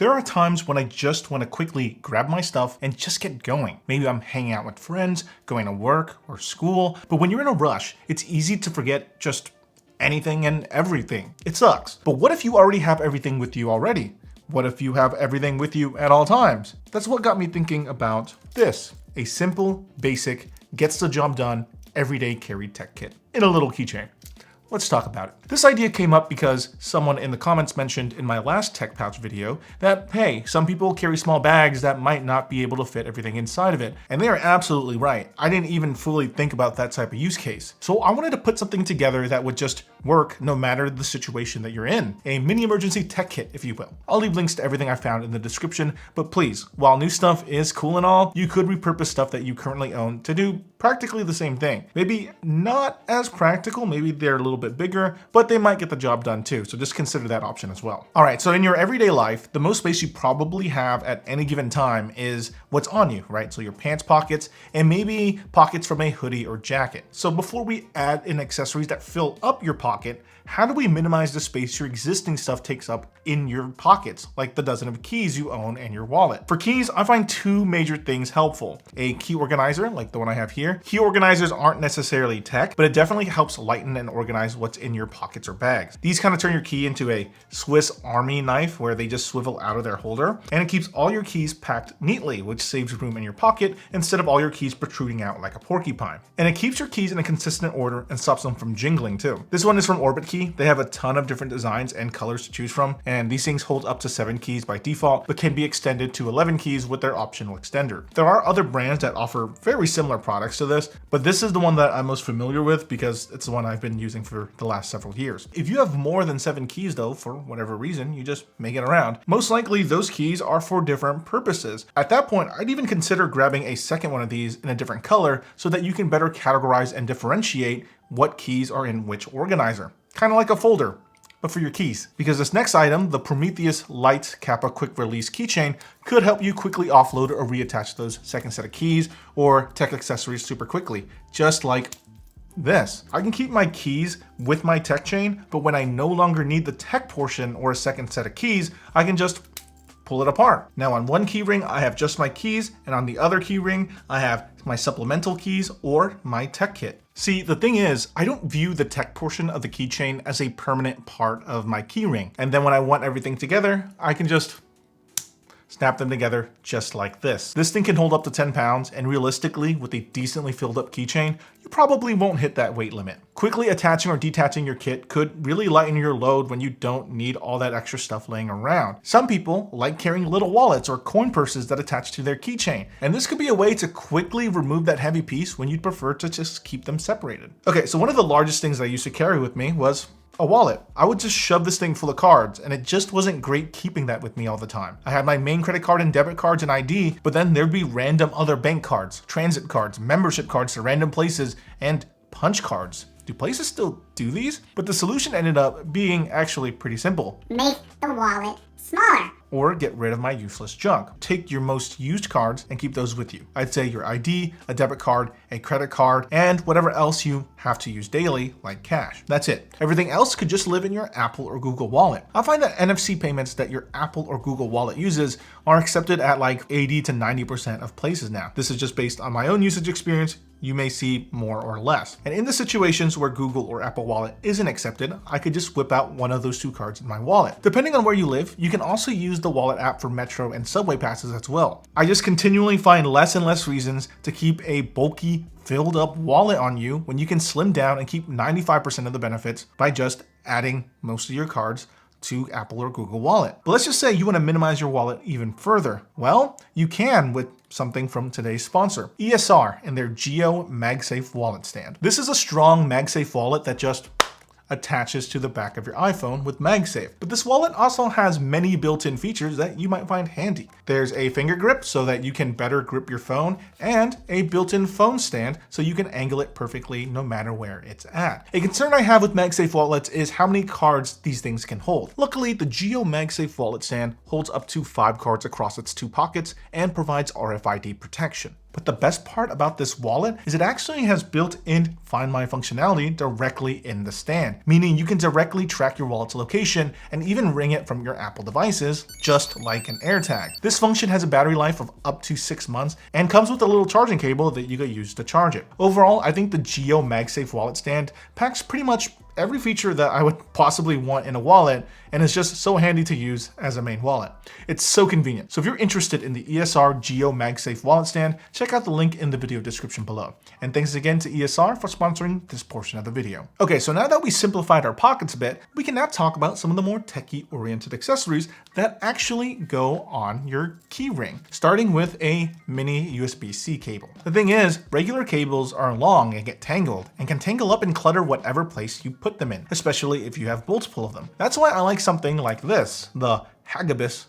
There are times when I just want to quickly grab my stuff and just get going. Maybe I'm hanging out with friends, going to work or school, but when you're in a rush, it's easy to forget just anything and everything. It sucks. But what if you already have everything with you already? What if you have everything with you at all times? That's what got me thinking about this. A simple, basic, gets the job done, everyday carry tech kit in a little keychain. Let's talk about it. This idea came up because someone in the comments mentioned in my last tech pouch video that, hey, some people carry small bags that might not be able to fit everything inside of it. And they are absolutely right. I didn't even fully think about that type of use case. So I wanted to put something together that would just work no matter the situation that you're in. A mini emergency tech kit, if you will. I'll leave links to everything I found in the description, but please, while new stuff is cool and all, you could repurpose stuff that you currently own to do practically the same thing. Maybe not as practical, maybe they're a little bit bigger, but they might get the job done too. So just consider that option as well. All right, so in your everyday life, the most space you probably have at any given time is what's on you, right? So your pants pockets and maybe pockets from a hoodie or jacket. So before we add in accessories that fill up your pocket, how do we minimize the space your existing stuff takes up in your pockets, like the dozen of keys you own and your wallet? For keys, I find two major things helpful. A key organizer, like the one I have here. Key organizers aren't necessarily tech, but it definitely helps lighten and organize what's in your pockets or bags. These kind of turn your key into a Swiss Army knife where they just swivel out of their holder, and it keeps all your keys packed neatly, which saves room in your pocket instead of all your keys protruding out like a porcupine. And it keeps your keys in a consistent order and stops them from jingling too. This one is from Orbit Key. They have a ton of different designs and colors to choose from, and these things hold up to 7 keys by default, but can be extended to 11 keys with their optional extender. There are other brands that offer very similar products to this, but this is the one that I'm most familiar with because it's the one I've been using for the last several years. If you have more than 7 keys though, for whatever reason, you just make it around. Most likely those keys are for different purposes. At that point, I'd even consider grabbing a second one of these in a different color so that you can better categorize and differentiate what keys are in which organizer. Kind of like a folder, but for your keys. Because this next item, the Prometheus Light Kappa Quick Release Keychain, could help you quickly offload or reattach those second set of keys or tech accessories super quickly, just like this. I can keep my keys with my tech chain, but when I no longer need the tech portion or a second set of keys, I can just pull it apart. Now on one key ring, I have just my keys, and on the other key ring, I have my supplemental keys or my tech kit. See, the thing is, I don't view the tech portion of the keychain as a permanent part of my key ring. And then when I want everything together, I can just snap them together just like this. This thing can hold up to 10 pounds, and realistically, with a decently filled up keychain, you probably won't hit that weight limit. Quickly attaching or detaching your kit could really lighten your load when you don't need all that extra stuff laying around. Some people like carrying little wallets or coin purses that attach to their keychain, and this could be a way to quickly remove that heavy piece when you'd prefer to just keep them separated. Okay, so one of the largest things I used to carry with me was a wallet. I would just shove this thing full of cards, and it just wasn't great keeping that with me all the time. I had my main credit card and debit cards and ID, but then there'd be random other bank cards, transit cards, membership cards to random places, and punch cards. Do places still do these? But the solution ended up being actually pretty simple. Make the wallet smaller. Or get rid of my useless junk. Take your most used cards and keep those with you. I'd say your ID, a debit card, a credit card, and whatever else you have to use daily, like cash. That's it. Everything else could just live in your Apple or Google Wallet. I find that NFC payments that your Apple or Google Wallet uses are accepted at like 80 to 90% of places now. This is just based on my own usage experience. You may see more or less. And in the situations where Google or Apple Wallet isn't accepted, I could just whip out one of those 2 cards in my wallet. Depending on where you live, you can also use the wallet app for Metro and subway passes as well. I just continually find less and less reasons to keep a bulky, filled up wallet on you when you can slim down and keep 95% of the benefits by just adding most of your cards to Apple or Google Wallet. But let's just say you want to minimize your wallet even further. Well, you can with something from today's sponsor, ESR, and their Geo MagSafe wallet stand. This is a strong MagSafe wallet that just attaches to the back of your iPhone with MagSafe. But this wallet also has many built-in features that you might find handy. There's a finger grip so that you can better grip your phone, and a built-in phone stand so you can angle it perfectly no matter where it's at. A concern I have with MagSafe wallets is how many cards these things can hold. Luckily, the Geo MagSafe wallet stand holds up to 5 cards across its 2 pockets and provides RFID protection. But the best part about this wallet is it actually has built-in Find My functionality directly in the stand, meaning you can directly track your wallet's location and even ring it from your Apple devices, just like an AirTag. This function has a battery life of up to 6 months and comes with a little charging cable that you can use to charge it. Overall, I think the Geo MagSafe wallet stand packs pretty much every feature that I would possibly want in a wallet, and it's just so handy to use as a main wallet. It's so convenient. So if you're interested in the ESR Geo MagSafe wallet stand, check out the link in the video description below. And thanks again to ESR for sponsoring this portion of the video. Okay, so now that we simplified our pockets a bit, we can now talk about some of the more techie oriented accessories that actually go on your keyring, starting with a mini USB-C cable. The thing is, regular cables are long and get tangled and can tangle up and clutter whatever place you put them in, especially if you have multiple of them. That's why I like something like this, the Hagibis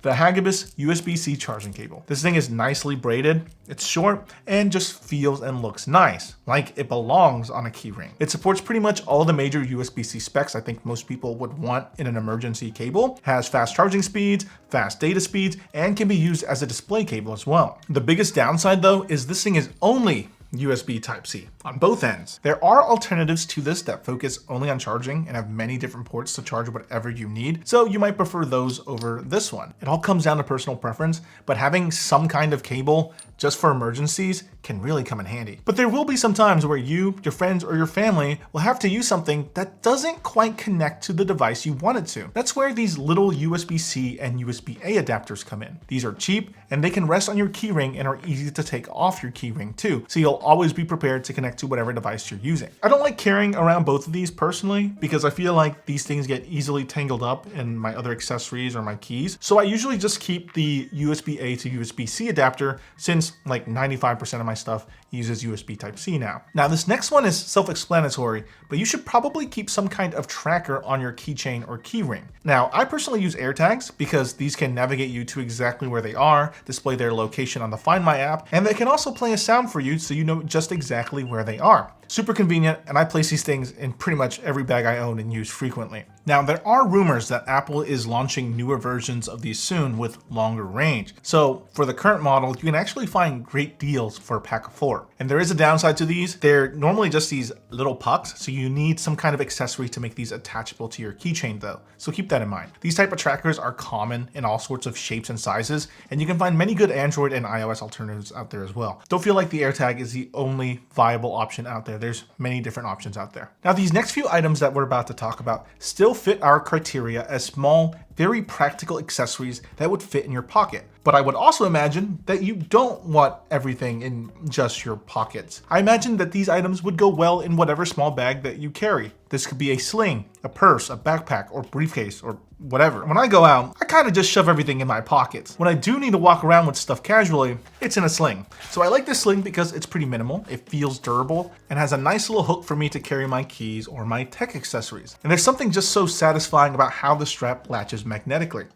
the Hagibis USB-C charging cable. This thing is nicely braided, it's short, and just feels and looks nice, like it belongs on a keyring. It supports pretty much all the major USB-C specs I think most people would want in an emergency cable, has fast charging speeds, fast data speeds, and can be used as a display cable as well. The biggest downside though is this thing is only USB Type-C on both ends. There are alternatives to this that focus only on charging and have many different ports to charge whatever you need, so you might prefer those over this one. It all comes down to personal preference, but having some kind of cable just for emergencies can really come in handy. But there will be some times where you, your friends, or your family will have to use something that doesn't quite connect to the device you want it to. That's where these little USB-C and USB-A adapters come in. These are cheap and they can rest on your keyring and are easy to take off your keyring too, so you'll always be prepared to connect to whatever device you're using. I don't like carrying around both of these personally because I feel like these things get easily tangled up in my other accessories or my keys. So I usually just keep the USB-A to USB-C adapter since like 95% of my stuff uses USB Type-C now. Now this next one is self-explanatory, but you should probably keep some kind of tracker on your keychain or keyring. Now I personally use AirTags because these can navigate you to exactly where they are, display their location on the Find My app, and they can also play a sound for you so you know just exactly where they are. Super convenient, and I place these things in pretty much every bag I own and use frequently. Now, there are rumors that Apple is launching newer versions of these soon with longer range. So for the current model, you can actually find great deals for a pack of 4. And there is a downside to these. They're normally just these little pucks, so you need some kind of accessory to make these attachable to your keychain though. So keep that in mind. These type of trackers are common in all sorts of shapes and sizes, and you can find many good Android and iOS alternatives out there as well. Don't feel like the AirTag is the only viable option out there. There's many different options out there. Now, these next few items that we're about to talk about still fit our criteria as small, very practical accessories that would fit in your pocket. But I would also imagine that you don't want everything in just your pockets. I imagine that these items would go well in whatever small bag that you carry. This could be a sling, a purse, a backpack, or briefcase, or whatever. When I go out, I kind of just shove everything in my pockets. When I do need to walk around with stuff casually, it's in a sling. So I like this sling because it's pretty minimal, it feels durable, and has a nice little hook for me to carry my keys or my tech accessories. And there's something just so satisfying about how the strap latches magnetically.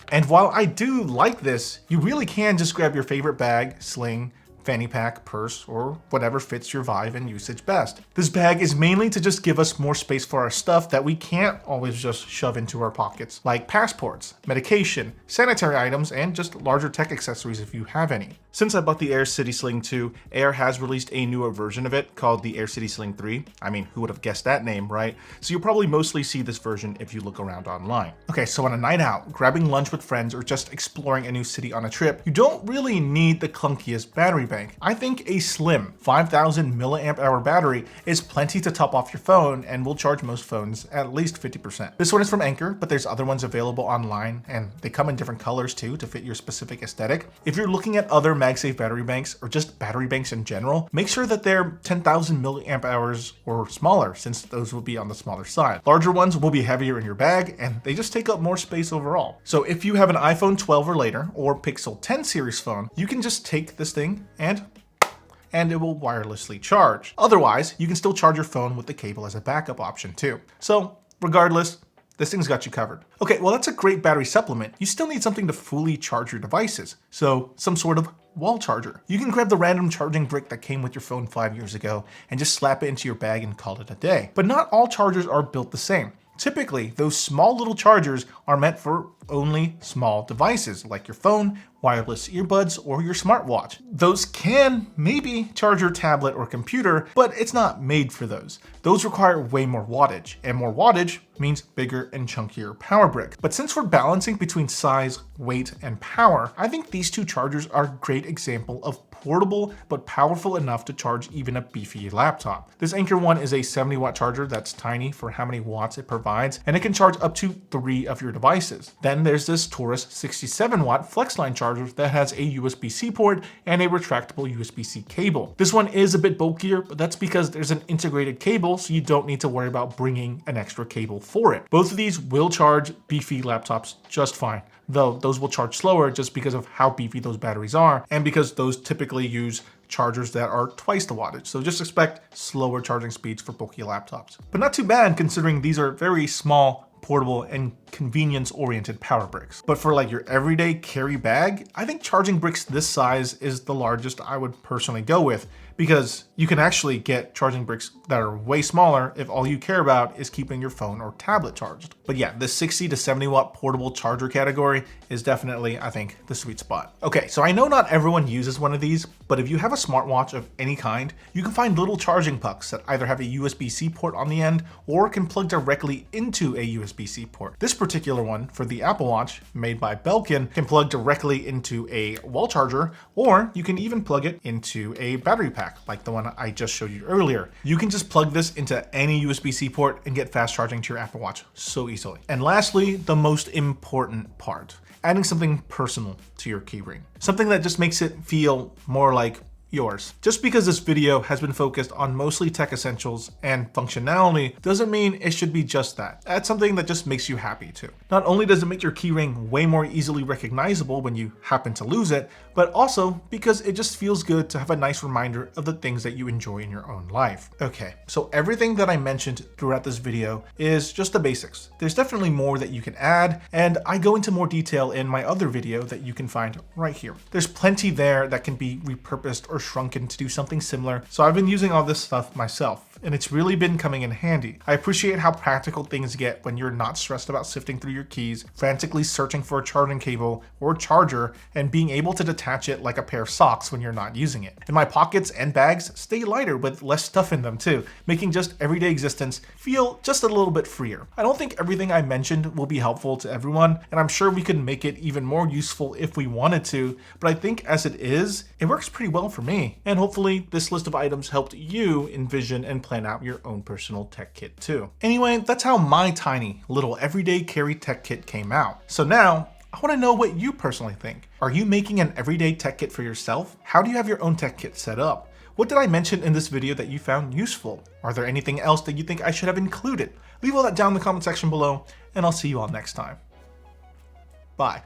And while I do like this, you really can just grab your favorite bag, sling, fanny pack, purse, or whatever fits your vibe and usage best. This bag is mainly to just give us more space for our stuff that we can't always just shove into our pockets, like passports, medication, sanitary items, and just larger tech accessories if you have any. Since I bought the Air City Sling 2, Air has released a newer version of it called the Air City Sling 3. I mean, who would have guessed that name, right? So you'll probably mostly see this version if you look around online. Okay, so on a night out, grabbing lunch with friends, or just exploring a new city on a trip, you don't really need the clunkiest battery bank. I think a slim 5,000 milliamp hour battery is plenty to top off your phone and will charge most phones at least 50%. This one is from Anker, but there's other ones available online, and they come in different colors too to fit your specific aesthetic. If you're looking at other MagSafe battery banks or just battery banks in general, make sure that they're 10,000 milliamp hours or smaller, since those will be on the smaller side. Larger ones will be heavier in your bag, and they just take up more space overall. So if you have an iPhone 12 or later, or Pixel 10 series phone, you can just take this thing and it will wirelessly charge. Otherwise, you can still charge your phone with the cable as a backup option too. So regardless, this thing's got you covered. Okay, well that's a great battery supplement. You still need something to fully charge your devices. So some sort of wall charger. You can grab the random charging brick that came with your phone 5 years ago and just slap it into your bag and call it a day. But not all chargers are built the same. Typically, those small little chargers are meant for only small devices like your phone, wireless earbuds, or your smartwatch. Those can maybe charge your tablet or computer, but it's not made for those. Those require way more wattage, and more wattage means bigger and chunkier power brick. But since we're balancing between size, weight, and power, I think these two chargers are a great example of portable but powerful enough to charge even a beefy laptop. This Anker one is a 70-watt charger that's tiny for how many watts it provides, and it can charge up to 3 of your devices. Then there's this Taurus 67-watt FlexLine charger that has a USB-C port and a retractable USB-C cable. This one is a bit bulkier, but that's because there's an integrated cable, so you don't need to worry about bringing an extra cable for it. Both of these will charge beefy laptops just fine, though those will charge slower just because of how beefy those batteries are, and because those typically use chargers that are twice the wattage. So just expect slower charging speeds for bulky laptops. But not too bad considering these are very small, portable, and convenience-oriented power bricks. But for like your everyday carry bag, I think charging bricks this size is the largest I would personally go with, because you can actually get charging bricks that are way smaller if all you care about is keeping your phone or tablet charged. But yeah, the 60 to 70 watt portable charger category is definitely, I think, the sweet spot. Okay, so I know not everyone uses one of these, but if you have a smartwatch of any kind, you can find little charging pucks that either have a USB-C port on the end or can plug directly into a USB-C port. This particular one for the Apple Watch, made by Belkin, can plug directly into a wall charger, or you can even plug it into a battery pack like the one I just showed you earlier. You can just plug this into any USB-C port and get fast charging to your Apple Watch so easily. And lastly, the most important part, adding something personal to your keyring. Something that just makes it feel more like yours. Just because this video has been focused on mostly tech essentials and functionality doesn't mean it should be just that. Add something that just makes you happy too. Not only does it make your keyring way more easily recognizable when you happen to lose it, but also because it just feels good to have a nice reminder of the things that you enjoy in your own life. Okay, so everything that I mentioned throughout this video is just the basics. There's definitely more that you can add, and I go into more detail in my other video that you can find right here. There's plenty there that can be repurposed or shrunken to do something similar, so I've been using all this stuff myself, and it's really been coming in handy. I appreciate how practical things get when you're not stressed about sifting through your keys, frantically searching for a charging cable or charger, and being able to detach it like a pair of socks when you're not using it. And my pockets and bags stay lighter with less stuff in them too, making just everyday existence feel just a little bit freer. I don't think everything I mentioned will be helpful to everyone, and I'm sure we could make it even more useful if we wanted to, but I think as it is, it works pretty well for me. And hopefully this list of items helped you envision and plan out your own personal tech kit too. Anyway, that's how my tiny little everyday carry tech kit came out. So now I want to know what you personally think. Are you making an everyday tech kit for yourself? How do you have your own tech kit set up? What did I mention in this video that you found useful? Are there anything else that you think I should have included? Leave all that down in the comment section below, and I'll see you all next time. Bye.